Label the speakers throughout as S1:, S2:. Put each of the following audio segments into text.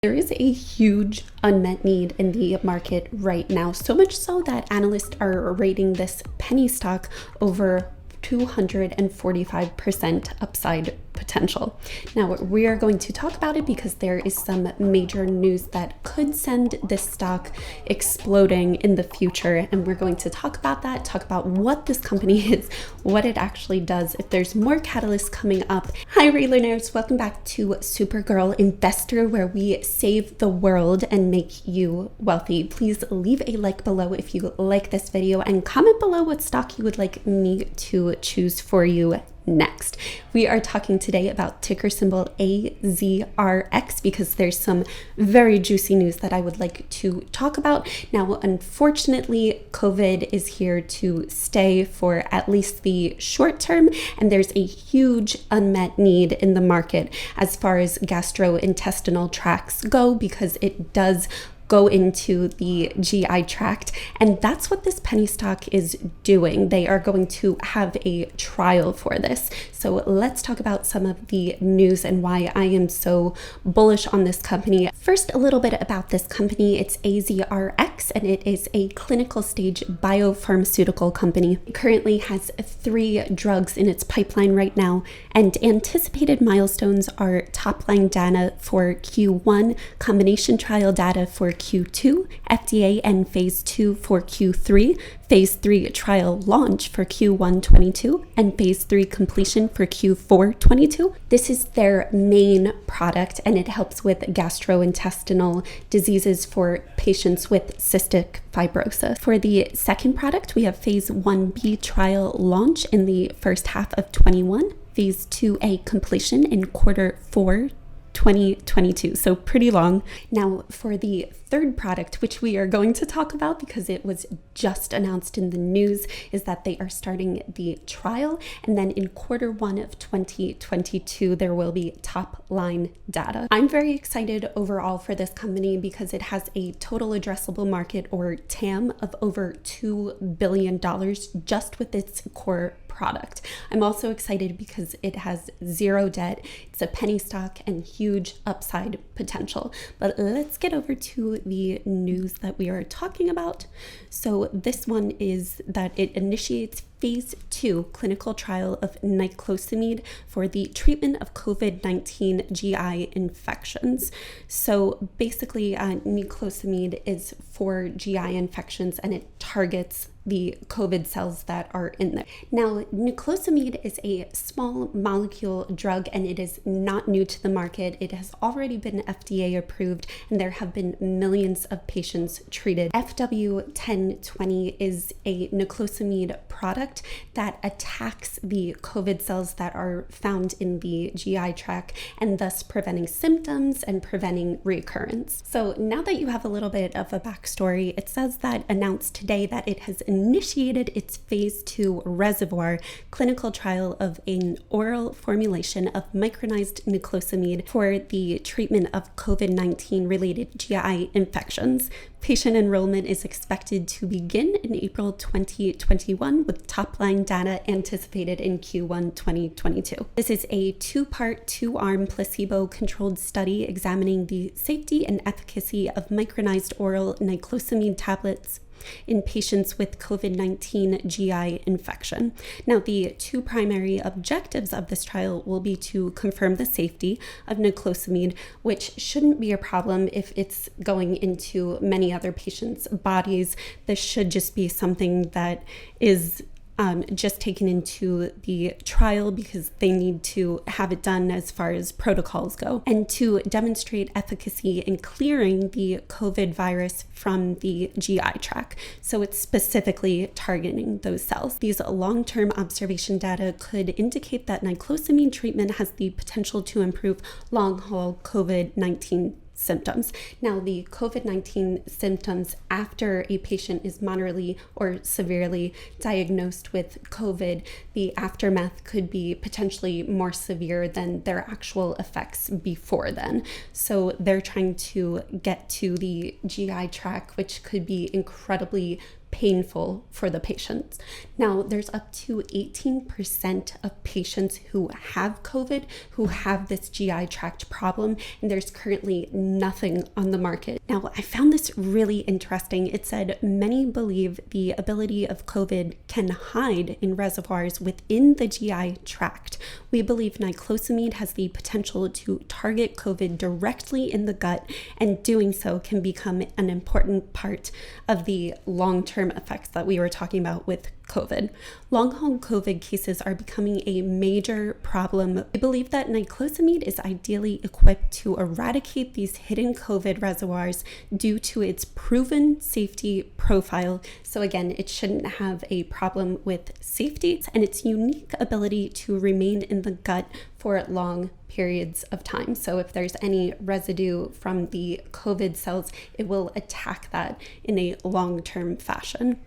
S1: There is a huge unmet need in the market right now, so much so that analysts are rating this penny stock over 245% upside potential. Now, we are going to talk about it because there is some major news that could send this stock exploding in the future, and we're going to talk about that, talk about what this company is, what it actually does, if there's more catalysts coming up. Hi Raylearners, welcome back to Supergirl Investor, where we save the world and make you wealthy. Please leave a like below if you like this video and comment below what stock you would like me to choose for you next. We are talking today about ticker symbol AZRX because there's some very juicy news that I would like to talk about. Now, unfortunately, COVID is here to stay for at least the short term, and there's a huge unmet need in the market as far as gastrointestinal tracts go, because it does go into the GI tract, and that's what this penny stock is doing. They are going to have a trial for this. So let's talk about some of the news and why I am so bullish on this company. First, a little bit about this company. It's AZRX, and it is a clinical stage biopharmaceutical company. It currently has 3 drugs in its pipeline right now, and anticipated milestones are top-line data for Q1, combination trial data for Q2, FDA and phase 2 for Q3, phase 3 trial launch for Q1 22, and phase 3 completion for Q4 22. This is their main product, and it helps with gastrointestinal diseases for patients with cystic fibrosis. For the second product, we have phase 1B trial launch in the first half of 21, phase 2A completion in Q4 2022, so pretty long. Now, for the third product, which we are going to talk about because it was just announced in the news, is that they are starting the trial, and then in Q1 of 2022 there will be top line data. I'm very excited overall for this company because it has a total addressable market, or TAM, of over $2 billion just with its core product. I'm also excited because it has 0 debt, it's a penny stock, and huge upside potential. But let's get over to the news that we are talking about. So this one is that it initiates phase 2 clinical trial of niclosamide for the treatment of COVID-19 GI infections. So basically, niclosamide is for GI infections, and it targets the COVID cells that are in there. Now, niclosamide is a small molecule drug, and it is not new to the market. It has already been FDA approved, and there have been millions of patients treated. FW1020 is a niclosamide product that attacks the COVID cells that are found in the GI tract, and thus preventing symptoms and preventing recurrence. So now that you have a little bit of a backstory, it says that announced today that it has initiated its phase 2 reservoir clinical trial of an oral formulation of micronized niclosamide for the treatment of COVID-19 related GI infections. Patient enrollment is expected to begin in April 2021, with top-line data anticipated in Q1 2022. This is a 2-part, 2-arm placebo-controlled study examining the safety and efficacy of micronized oral niclosamide tablets in patients with COVID-19 GI infection. Now, the 2 primary objectives of this trial will be to confirm the safety of niclosamide, which shouldn't be a problem if it's going into many other patients' bodies. This should just be something that is just taken into the trial because they need to have it done as far as protocols go, and to demonstrate efficacy in clearing the COVID virus from the GI tract. So it's specifically targeting those cells. These long-term observation data could indicate that niclosamide treatment has the potential to improve long-haul COVID-19 symptoms. Now, the COVID-19 symptoms after a patient is moderately or severely diagnosed with COVID, the aftermath could be potentially more severe than their actual effects before then. So they're trying to get to the GI tract, which could be incredibly painful for the patients. Now, there's up to 18% of patients who have COVID who have this GI tract problem, and there's currently nothing on the market. Now, I found this really interesting. It said many believe the ability of COVID can hide in reservoirs within the GI tract. We believe niclosamide has the potential to target COVID directly in the gut, and doing so can become an important part of the long-term effects that we were talking about with COVID. Long-haul COVID cases are becoming a major problem. We believe that niclosamide is ideally equipped to eradicate these hidden COVID reservoirs due to its proven safety profile. So again, it shouldn't have a problem with safety and its unique ability to remain in the gut for long periods of time. So if there's any residue from the COVID cells, it will attack that in a long-term fashion.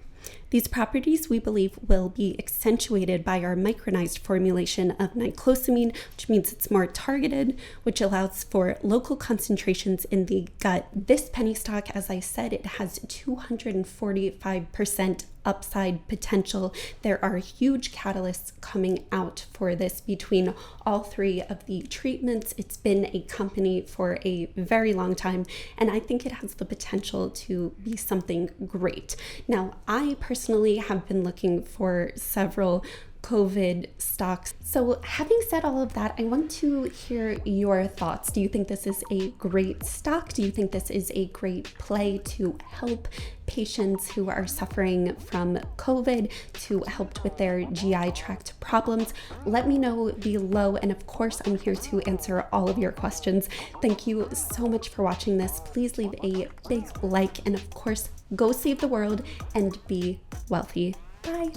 S1: These properties, we believe, will be accentuated by our micronized formulation of niclosamide, which means it's more targeted, which allows for local concentrations in the gut. This penny stock, as I said, it has 245% upside potential. There are huge catalysts coming out for this between all three of the treatments. It's been a company for a very long time, and I think it has the potential to be something great. Now, I personally have been looking for several COVID stocks. So having said all of that, I want to hear your thoughts. Do you think this is a great stock? Do you think this is a great play to help patients who are suffering from COVID, to help with their GI tract problems? Let me know below, and of course I'm here to answer all of your questions. Thank you so much for watching this. Please leave a big like, and of course go save the world and be wealthy. Bye.